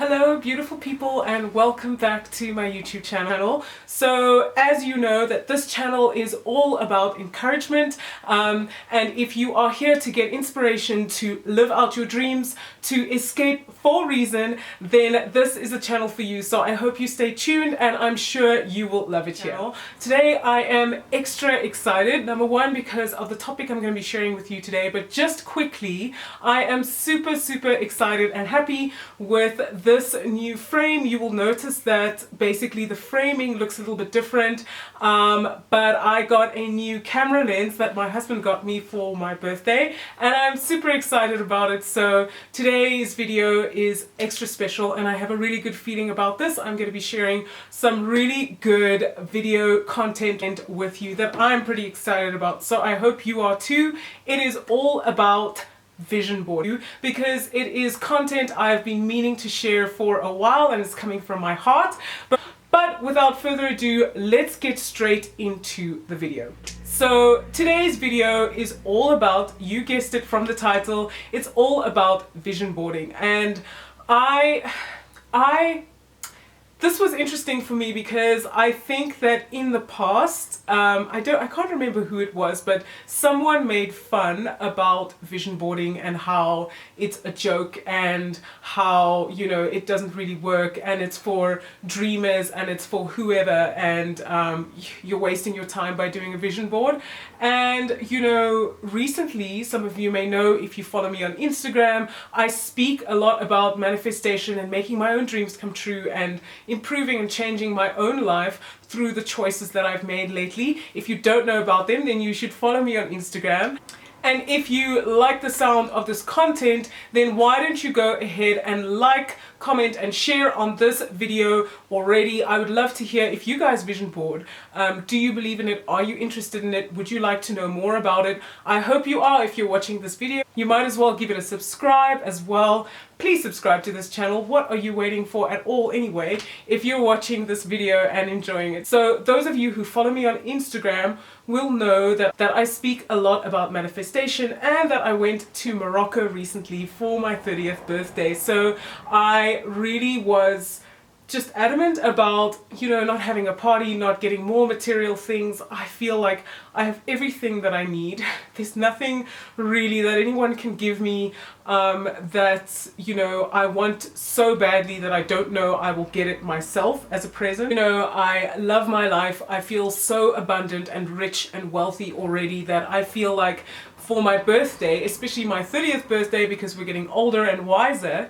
Hello beautiful people and welcome back to my YouTube channel. So as you know that this channel is all about encouragement and if you are here to get inspiration to live out your dreams, to escape for reason, then this is a channel for you. So I hope you stay tuned and I'm sure you will love it here. Today I am extra excited, number one because of the topic I'm going to be sharing with you today, but just quickly I am super excited and happy with this new frame. You will notice that basically the framing looks a little bit different, but I got a new camera lens that my husband got me for my birthday and I'm super excited about it. So today's video is extra special and I have a really good feeling about this. I'm going to be sharing some really good video content with you that I'm pretty excited about. So I hope you are too. It is all about vision board because it is content I've been meaning to share for a while and it's coming from my heart. But without further ado, let's get straight into the video. So today's video is all about, you guessed it from the title, it's all about vision boarding. And this was interesting for me because I think that in the past, I can't remember who it was, but someone made fun about vision boarding and how it's a joke and how, you know, it doesn't really work and it's for dreamers and it's for whoever and you're wasting your time by doing a vision board. And, you know, recently, some of you may know if you follow me on Instagram, I speak a lot about manifestation and making my own dreams come true and improving and changing my own life through the choices that I've made lately. If you don't know about them, then you should follow me on Instagram. And if you like the sound of this content, then why don't you go ahead and like, comment and share on this video already. I would love to hear if you guys vision board. Do you believe in it? Are you interested in it? Would you like to know more about it? I hope you are if you're watching this video. You might as well give it a subscribe as well. Please subscribe to this channel. What are you waiting for at all anyway if you're watching this video and enjoying it? So those of you who follow me on Instagram will know that I speak a lot about manifestation and that I went to Morocco recently for my 30th birthday. So I really was just adamant about, you know, not having a party, not getting more material things. I feel like I have everything that I need. There's nothing really that anyone can give me that, you know, I want so badly that I don't know I will get it myself as a present. You know, I love my life. I feel so abundant and rich and wealthy already that I feel like for my birthday, especially my 30th birthday because we're getting older and wiser,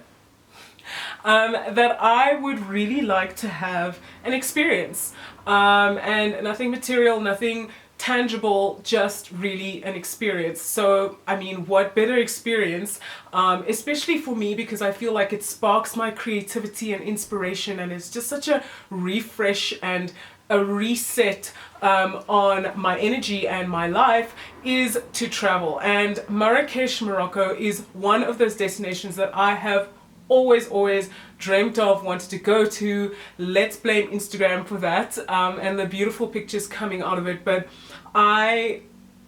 that I would really like to have an experience and nothing material, nothing tangible, just really an experience. So I mean, what better experience, especially for me because I feel like it sparks my creativity and inspiration and it's just such a refresh and a reset on my energy and my life, is to travel. And Marrakech, Morocco is one of those destinations that I have always dreamt of, wanted to go to. Let's blame Instagram for that and the beautiful pictures coming out of it. But I,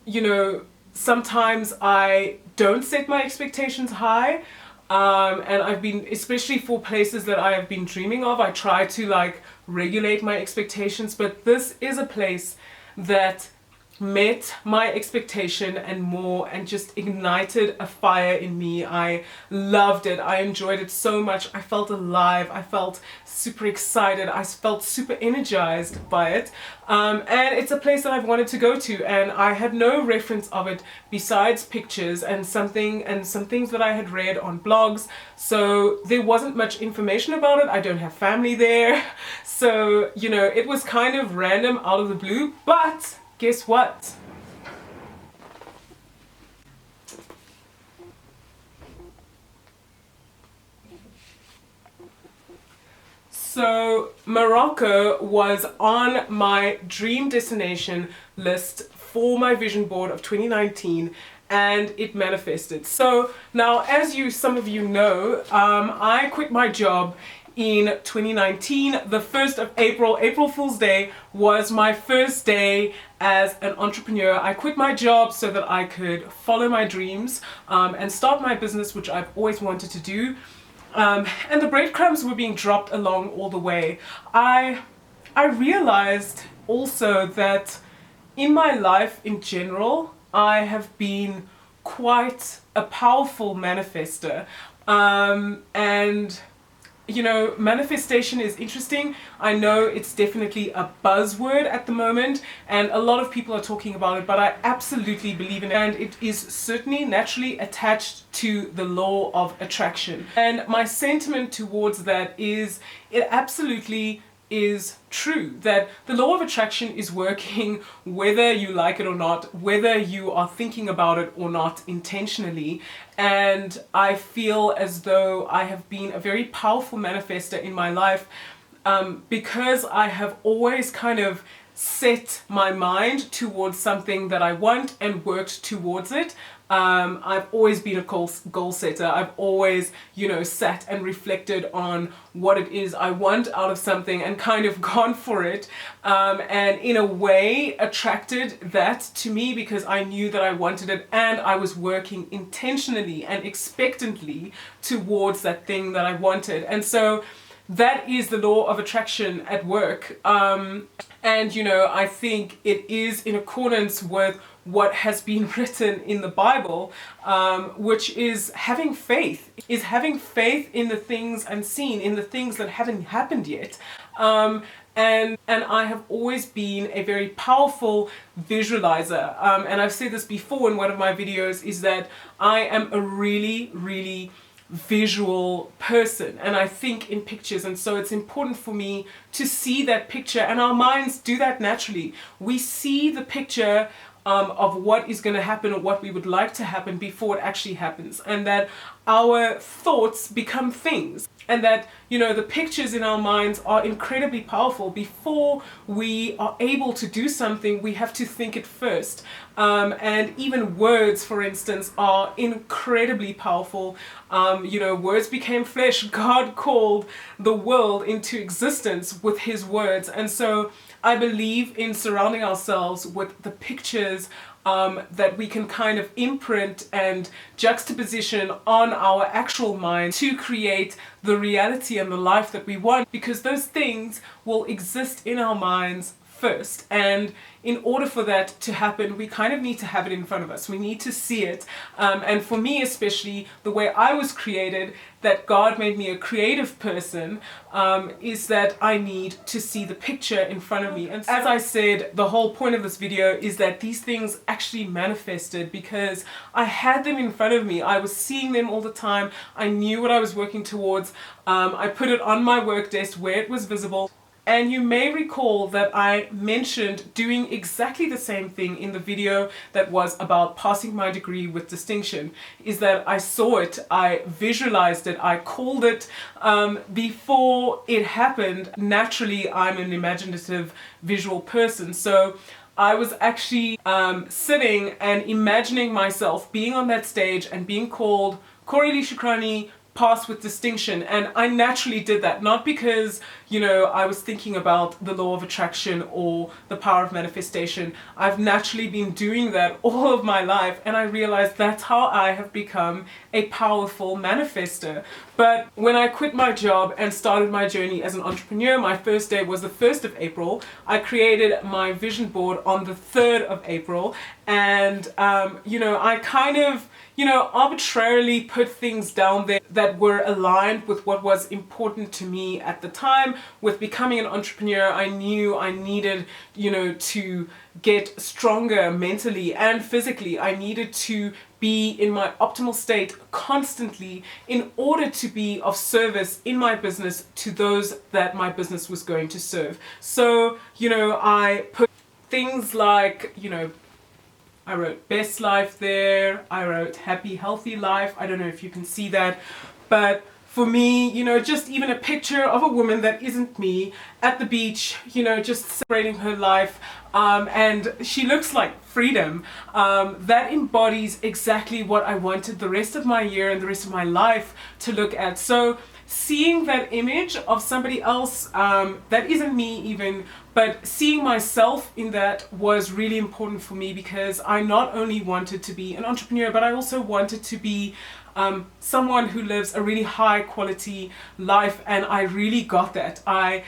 you know, sometimes I don't set my expectations high and I've been, especially for places that I have been dreaming of, I try to like regulate my expectations, but this is a place that met my expectation and more and just ignited a fire in me. I loved it. I enjoyed it so much. I felt alive. I felt super excited. I felt super energized by it. And it's a place that I've wanted to go to and I had no reference of it besides pictures and some things that I had read on blogs. So there wasn't much information about it. I don't have family there. So, you know, it was kind of random out of the blue, but guess what? So Morocco was on my dream destination list for my vision board of 2019 and it manifested. So now, as some of you know, I quit my job in 2019. The 1st of April, April Fool's Day, was my first day as an entrepreneur. I quit my job so that I could follow my dreams and start my business, which I've always wanted to do. And the breadcrumbs were being dropped along all the way. I realized also that in my life in general, I have been quite a powerful manifester. And you know, manifestation is interesting. I know it's definitely a buzzword at the moment, and a lot of people are talking about it, but I absolutely believe in it, and it is certainly naturally attached to the law of attraction. And my sentiment towards that is it absolutely is true, that the law of attraction is working whether you like it or not, whether you are thinking about it or not intentionally. And I feel as though I have been a very powerful manifester in my life, because I have always kind of set my mind towards something that I want and worked towards it. I've always been a goal setter. I've always, you know, sat and reflected on what it is I want out of something and kind of gone for it, and in a way attracted that to me because I knew that I wanted it, and I was working intentionally and expectantly towards that thing that I wanted. And so that is the law of attraction at work. And you know, I think it is in accordance with what has been written in the Bible, which is having faith in the things unseen, in the things that haven't happened yet. And I have always been a very powerful visualizer. And I've said this before in one of my videos, is that I am a really visual person, and I think in pictures, and so it's important for me to see that picture, and our minds do that naturally. We see the picture of what is going to happen or what we would like to happen before it actually happens, and that our thoughts become things, and that, you know, the pictures in our minds are incredibly powerful. Before we are able to do something, we have to think it first. And even words, for instance, are incredibly powerful. You know, words became flesh. God called the world into existence with his words. And so I believe in surrounding ourselves with the pictures that we can kind of imprint and juxtaposition on our actual mind to create the reality and the life that we want, because those things will exist in our minds first. And in order for that to happen, we kind of need to have it in front of us. We need to see it. And for me especially, the way I was created, that God made me a creative person, is that I need to see the picture in front of me. And as I said, the whole point of this video is that these things actually manifested because I had them in front of me. I was seeing them all the time. I knew what I was working towards. I put it on my work desk where it was visible. And you may recall that I mentioned doing exactly the same thing in the video that was about passing my degree with distinction, is that I saw it, I visualized it, I called it before it happened. Naturally, I'm an imaginative visual person, so I was actually sitting and imagining myself being on that stage and being called Corey Shukrani, pass with distinction. And I naturally did that, not because, you know, I was thinking about the law of attraction or the power of manifestation. I've naturally been doing that all of my life, and I realized that's how I have become a powerful manifester. But when I quit my job and started my journey as an entrepreneur, my first day was the 1st of April. I created my vision board on the 3rd of April, and you know, I kind of, you know, arbitrarily put things down there that were aligned with what was important to me at the time. With becoming an entrepreneur, I knew I needed, you know, to get stronger mentally and physically. I needed to be in my optimal state constantly in order to be of service in my business to those that my business was going to serve. So, you know, I put things like, you know, I wrote best life there, I wrote happy, healthy life. I don't know if you can see that, but for me, you know, just even a picture of a woman that isn't me at the beach, you know, just celebrating her life, and she looks like freedom. That embodies exactly what I wanted the rest of my year and the rest of my life to look at. So seeing that image of somebody else that isn't me even, But seeing myself in that was really important for me, because I not only wanted to be an entrepreneur, but I also wanted to be someone who lives a really high quality life, and I really got that. I,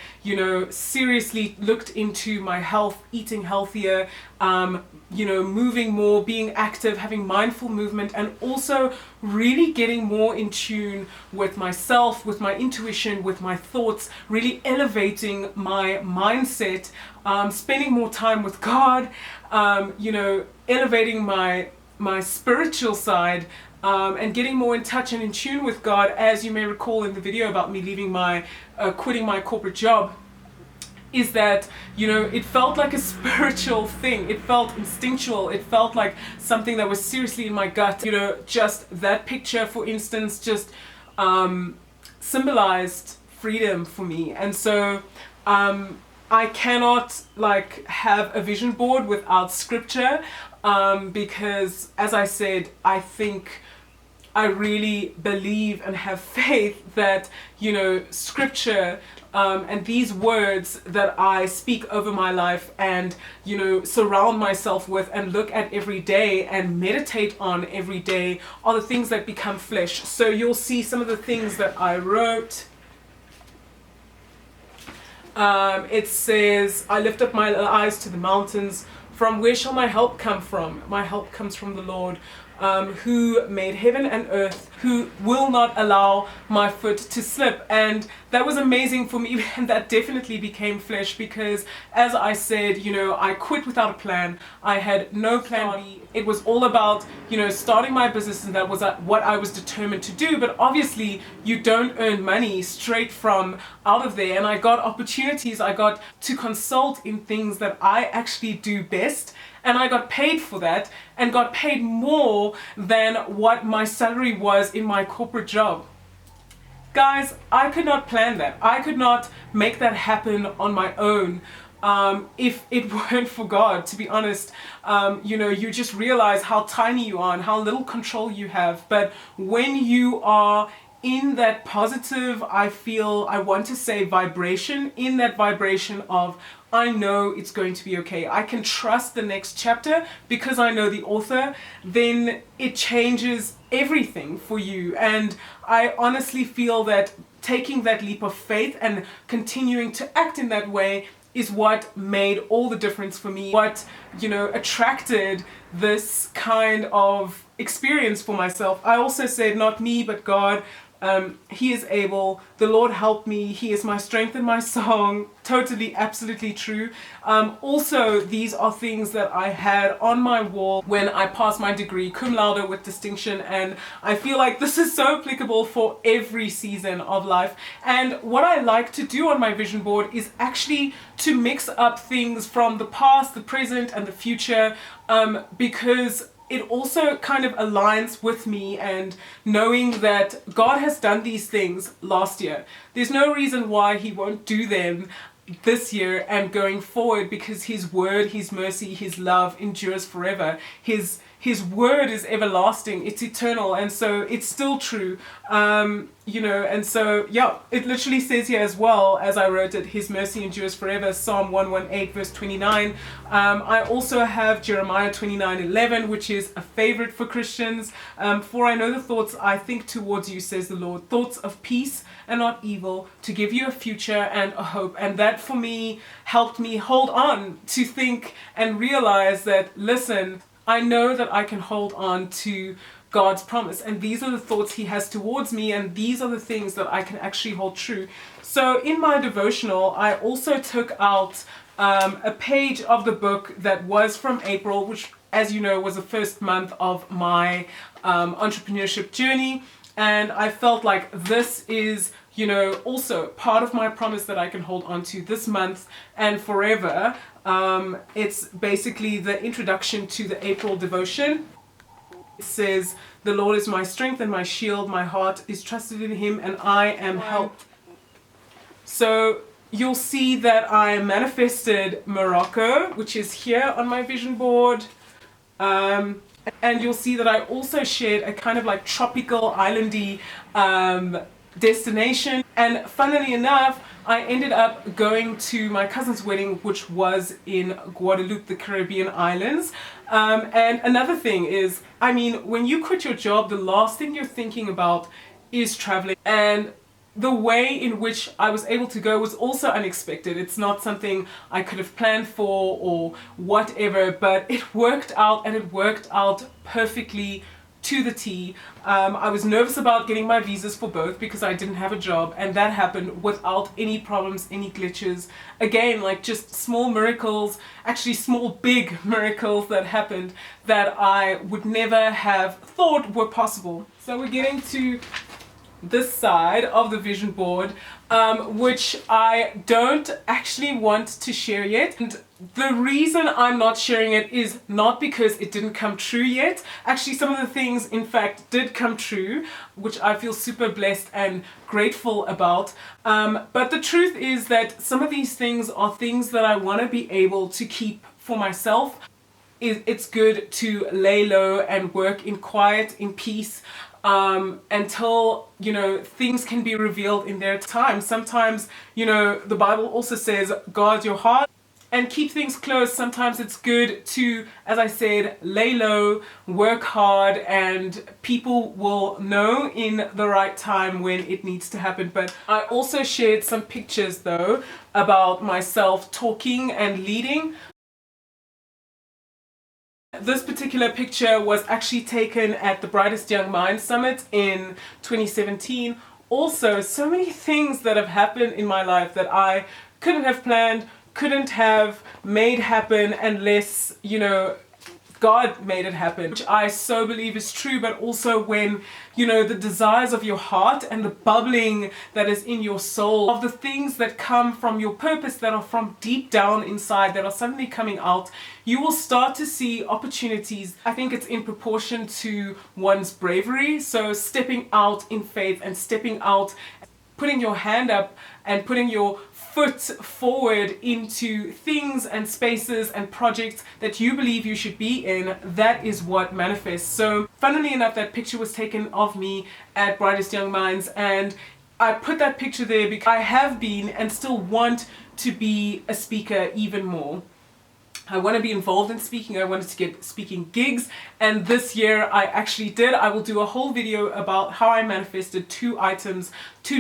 seriously looked into my health, eating healthier, moving more, being active, having mindful movement, and also really getting more in tune with myself, with my intuition, with my thoughts, really elevating my mindset, spending more time with God, elevating my spiritual side, and getting more in touch and in tune with God. As you may recall in the video about me leaving quitting my corporate job, is that, it felt like a spiritual thing. It felt instinctual. It felt like something that was seriously in my gut. Just that picture, for instance, just symbolized freedom for me. And so I cannot have a vision board without scripture, because, as I said, I think I really believe and have faith that, scripture, and these words that I speak over my life and, surround myself with and look at every day and meditate on every day, are the things that become flesh. So you'll see some of the things that I wrote. It says, I lift up my eyes to the mountains. From where shall my help come from? My help comes from the Lord, who made heaven and earth, who will not allow my foot to slip. And that was amazing for me, and that definitely became flesh, because, as I said, I quit without a plan. I had no plan B. It was all about, starting my business, and that was what I was determined to do. But obviously, you don't earn money straight from out of there. And I got opportunities. I got to consult in things that I actually do best. And I got paid for that, and got paid more than what my salary was in my corporate job. Guys, I could not plan that. I could not make that happen on my own, if it weren't for God, to be honest. You just realize how tiny you are and how little control you have. But when you are in that positive, I want to say vibration, in that vibration of, I know it's going to be okay, I can trust the next chapter because I know the author, then it changes everything for you. And I honestly feel that taking that leap of faith and continuing to act in that way is what made all the difference for me, what, attracted this kind of experience for myself. I also said, not me, but God. He is able. The Lord helped me. He is my strength and my song. Totally, absolutely true. Also, these are things that I had on my wall when I passed my degree, cum laude with distinction. And I feel like this is so applicable for every season of life. And what I like to do on my vision board is actually to mix up things from the past, the present, and the future, because it also kind of aligns with me, and knowing that God has done these things last year. There's no reason why He won't do them this year and going forward, because His word, His mercy, His love endures forever. His word is everlasting, it's eternal, and so it's still true. And so, yeah, it literally says here as well, as I wrote it, His mercy endures forever, Psalm 118 verse 29. I also have Jeremiah 29:11, which is a favorite for Christians. For I know the thoughts I think towards you, says the Lord, thoughts of peace and not evil, to give you a future and a hope. And that for me helped me hold on to think and realize that, listen, I know that I can hold on to God's promise, and these are the thoughts He has towards me, and these are the things that I can actually hold true. So in my devotional, I also took out a page of the book that was from April, which, as you know, was the first month of my entrepreneurship journey. And I felt like this is, also part of my promise that I can hold on to this month and forever. It's basically the introduction to the April devotion. It says, the Lord is my strength and my shield, my heart is trusted in Him, and I am helped. So you'll see that I manifested Morocco, which is here on my vision board. And you'll see that I also shared a kind of like tropical islandy destination. And funnily enough, I ended up going to my cousin's wedding, which was in Guadeloupe, the Caribbean islands. And another thing is, I mean, when you quit your job, the last thing you're thinking about is traveling. And the way in which I was able to go was also unexpected. It's not something I could have planned for or whatever, but it worked out, and it worked out perfectly to the T. I was nervous about getting my visas for both because I didn't have a job, and that happened without any problems, any glitches. Again, like just small miracles, actually small big miracles that happened that I would never have thought were possible. So we're getting to this side of the vision board, which I don't actually want to share yet. And the reason I'm not sharing it is not because it didn't come true yet. Actually, some of the things in fact did come true, which I feel super blessed and grateful about. But the truth is that some of these things are things that I want to be able to keep for myself. It's good to lay low and work in quiet, in peace, until, you know, things can be revealed in their time. Sometimes, you know, the Bible also says, guard your heart and keep things close. Sometimes it's good to, as I said, lay low, work hard, and people will know in the right time when it needs to happen. But I also shared some pictures though about myself talking and leading. This particular picture was actually taken at the Brightest Young Minds Summit in 2017. Also, so many things that have happened in my life that I couldn't have planned, couldn't have made happen unless, you know, God made it happen, which I so believe is true. But also when, you know, the desires of your heart and the bubbling that is in your soul, of the things that come from your purpose, that are from deep down inside, that are suddenly coming out, you will start to see opportunities. I think it's in proportion to one's bravery. So stepping out in faith and stepping out, putting your hand up and putting your foot forward into things and spaces and projects that you believe you should be in, that is what manifests. So funnily enough, that picture was taken of me at Brightest Young Minds, and I put that picture there because I have been and still want to be a speaker even more. I want to be involved in speaking. I wanted to get speaking gigs, and this year I actually did. I will do a whole video about how I manifested two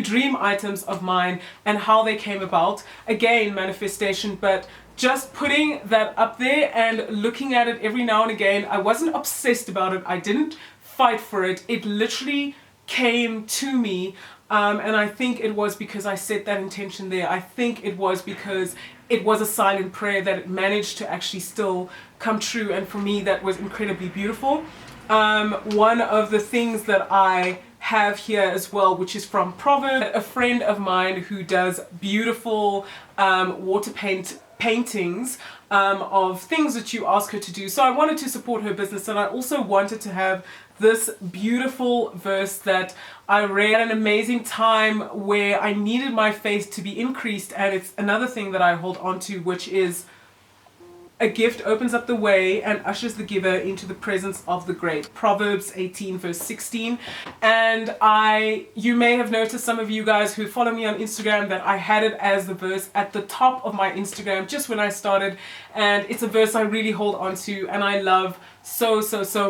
dream items of mine and how they came about. Again, manifestation, but just putting that up there and looking at it every now and again. I wasn't obsessed about it. I didn't fight for it. It literally came to me. And I think it was because I set that intention there. I think it was because it was a silent prayer that it managed to actually still come true. And for me, that was incredibly beautiful. One of the things that I have here as well, which is from Proverbs, a friend of mine who does beautiful water paintings of things that you ask her to do. So I wanted to support her business, and I also wanted to have this beautiful verse that I read at an amazing time where I needed my faith to be increased. And it's another thing that I hold on to, which is, a gift opens up the way and ushers the giver into the presence of the great. Proverbs 18 verse 16. And you may have noticed, some of you guys who follow me on Instagram, that I had it as the verse at the top of my Instagram just when I started. And it's a verse I really hold on to and I love so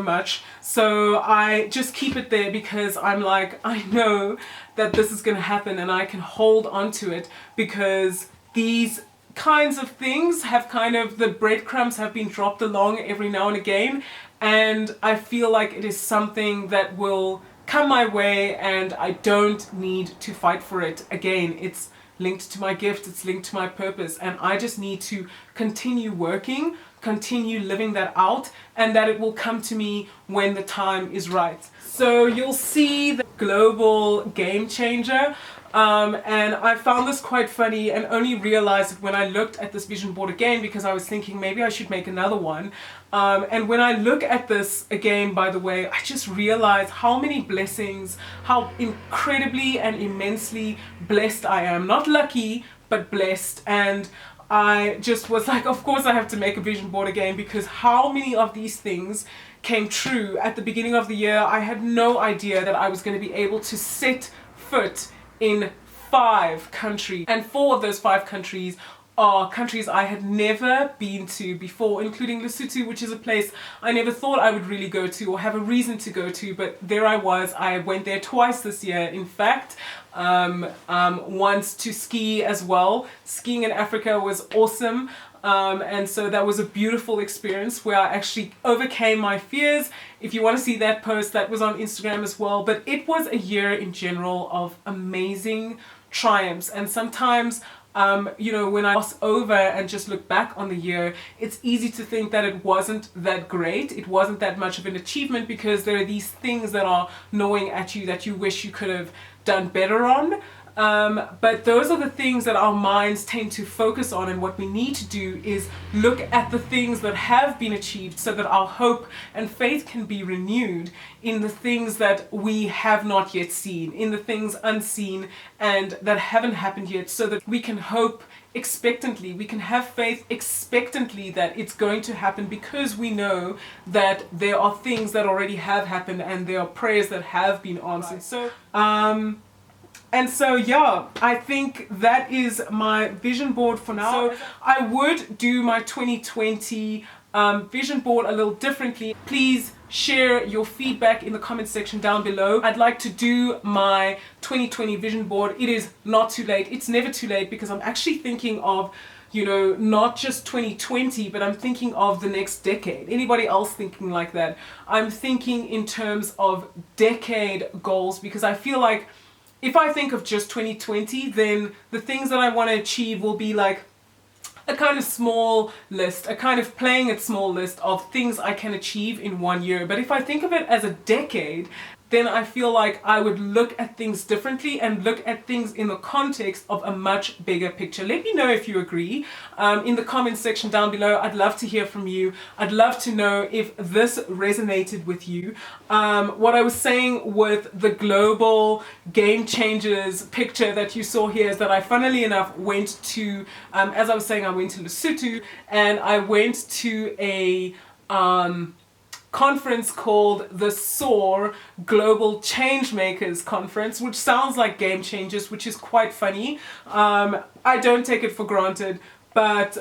much. So I just keep it there because I'm like, I know that this is going to happen and I can hold on to it, because these kinds of things have the breadcrumbs have been dropped along every now and again, and I feel like it is something that will come my way and I don't need to fight for it. Again, it's linked to my gift, it's linked to my purpose, and I just need to continue working, continue living that out, and that it will come to me when the time is right. So you'll see the global game changer. And I found this quite funny and only realized it when I looked at this vision board again, because I was thinking maybe I should make another one. And when I look at this again, by the way, I just realized how many blessings, how incredibly and immensely blessed I am. Not lucky, but blessed. And I just was like, of course I have to make a vision board again, because how many of these things came true at the beginning of the year. I had no idea that I was going to be able to set foot in 5 countries, and 4 of those 5 countries are countries I had never been to before, including Lesotho, which is a place I never thought I would really go to or have a reason to go to, but there I was. I went there twice this year, in fact. Once to ski as well. Skiing in Africa was awesome. And so that was a beautiful experience where I actually overcame my fears. If you want to see that post, that was on Instagram as well. But it was a year in general of amazing triumphs, and sometimes you know, when I gloss over and just look back on the year, it's easy to think that it wasn't that great, it wasn't that much of an achievement, because there are these things that are gnawing at you that you wish you could have done better on. But those are the things that our minds tend to focus on, and what we need to do is look at the things that have been achieved so that our hope and faith can be renewed in the things that we have not yet seen, in the things unseen and that haven't happened yet, so that we can hope expectantly, we can have faith expectantly that it's going to happen, because we know that there are things that already have happened and there are prayers that have been answered. So yeah, I think that is my vision board for now. So I would do my 2020 vision board a little differently. Please share your feedback in the comment section down below. I'd like to do my 2020 vision board. It is not too late. It's never too late, because I'm actually thinking of, you know, not just 2020, but I'm thinking of the next decade. Anybody else thinking like that? I'm thinking in terms of decade goals, because I feel like if I think of just 2020, then the things that I want to achieve will be like a kind of small list, a kind of playing it small list of things I can achieve in 1 year. But if I think of it as a decade, then I feel like I would look at things differently and look at things in the context of a much bigger picture. Let me know if you agree in the comments section down below. I'd love to hear from you. I'd love to know if this resonated with you. What I was saying with the global game changers picture that you saw here is that I, funnily enough, went to, as I was saying, I went to Lesotho, and I went to a conference called the SOAR Global Changemakers Conference, which sounds like game changers, which is quite funny. I don't take it for granted, but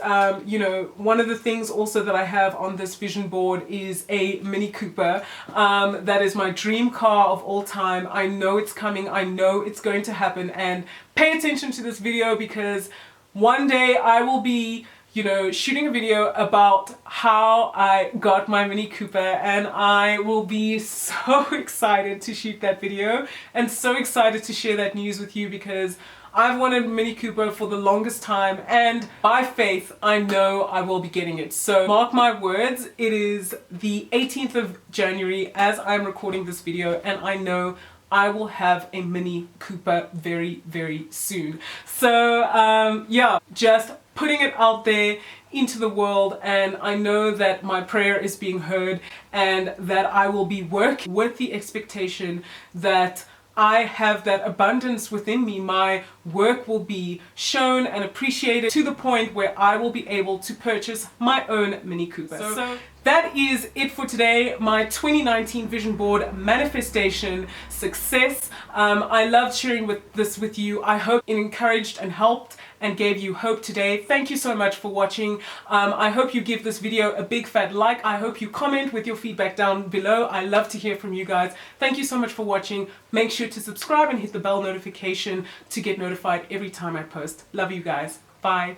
you know, one of the things also that I have on this vision board is a Mini Cooper. That is my dream car of all time. I know it's coming, I know it's going to happen, and pay attention to this video, because one day I will be, you know, shooting a video about how I got my Mini Cooper, and I will be so excited to shoot that video and so excited to share that news with you, because I've wanted a Mini Cooper for the longest time, and by faith I know I will be getting it. So mark my words, it is the 18th of January as I'm recording this video, and I know I will have a Mini Cooper very, very soon. So yeah, just putting it out there into the world, and I know that my prayer is being heard, and that I will be working with the expectation that I have that abundance within me. My work will be shown and appreciated to the point where I will be able to purchase my own Mini Cooper. So that is it for today, my 2019 vision board manifestation success. I loved sharing this with you. I hope it encouraged and helped and gave you hope today. Thank you so much for watching. I hope you give this video a big fat like. I hope you comment with your feedback down below. I love to hear from you guys. Thank you so much for watching. Make sure to subscribe and hit the bell notification to get notified every time I post. Love you guys. Bye.